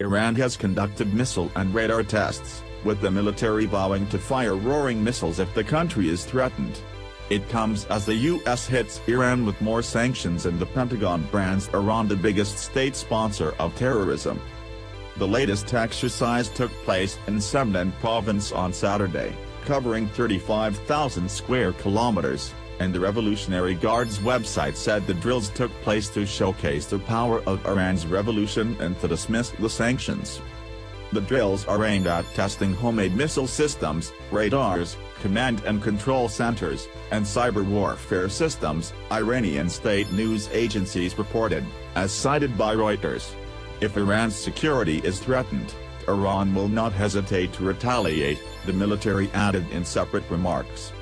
Iran has conducted missile and radar tests, with the military vowing to fire roaring missiles if the country is threatened. It comes as the U.S. hits Iran with more sanctions and the Pentagon brands Iran the biggest state sponsor of terrorism. The latest exercise took place in Semnan province on Saturday, covering 35,000 square kilometers, and the Revolutionary Guard's website said the drills took place to showcase the power of Iran's revolution and to dismiss the sanctions. The drills are aimed at testing homemade missile systems, radars, command and control centers, and cyber warfare systems, Iranian state news agencies reported, as cited by Reuters. If Iran's security is threatened, Iran will not hesitate to retaliate, the military added in separate remarks.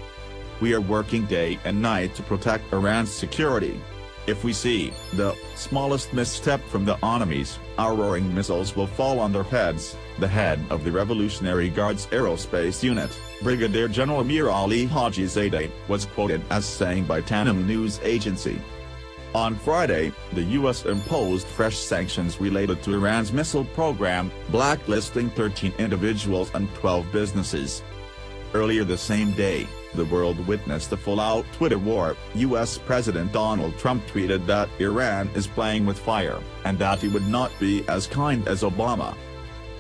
We are working day and night to protect Iran's security. If we see the smallest misstep from the enemies, our roaring missiles will fall on their heads, the head of the Revolutionary Guard's aerospace unit, Brigadier General Amir Hajizadeh, was quoted as saying by Tasnim news agency. On Friday, the U.S. imposed fresh sanctions related to Iran's missile program, blacklisting 13 individuals and 12 businesses. Earlier the same day, the world witnessed a full-out Twitter war. U.S. President Donald Trump tweeted that Iran is playing with fire, and that he would not be as kind as Obama.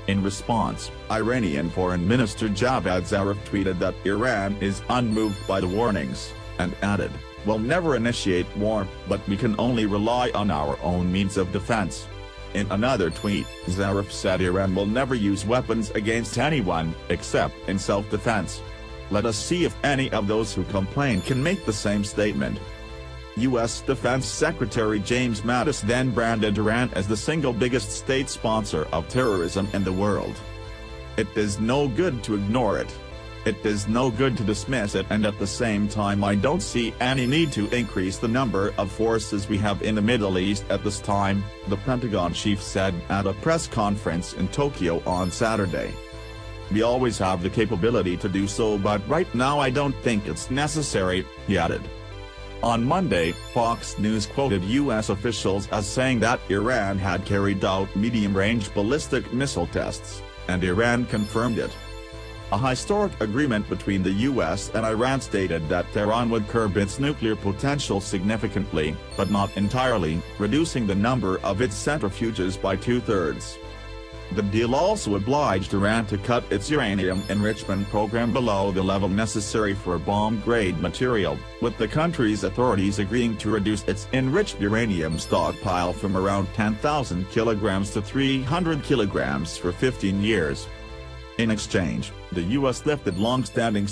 In response, Iranian Foreign Minister Javad Zarif tweeted that Iran is unmoved by the warnings, and added, "We'll never initiate war, but we can only rely on our own means of defense." In another tweet, Zarif said Iran will never use weapons against anyone, except in self-defense. Let us see if any of those who complain can make the same statement. U.S. Defense Secretary James Mattis then branded Iran as the single biggest state sponsor of terrorism in the world. It is no good to ignore it. It is no good to dismiss it, and at the same time I don't see any need to increase the number of forces we have in the Middle East at this time, the Pentagon chief said at a press conference in Tokyo on Saturday. We always have the capability to do so, but right now I don't think it's necessary, he added. On Monday, Fox News quoted U.S. officials as saying that Iran had carried out medium-range ballistic missile tests, and Iran confirmed it. A historic agreement between the U.S. and Iran stated that Tehran would curb its nuclear potential significantly, but not entirely, reducing the number of its centrifuges by 2/3. The deal also obliged Iran to cut its uranium enrichment program below the level necessary for bomb-grade material, with the country's authorities agreeing to reduce its enriched uranium stockpile from around 10,000 kilograms to 300 kilograms for 15 years. In exchange, the U.S. lifted long-standing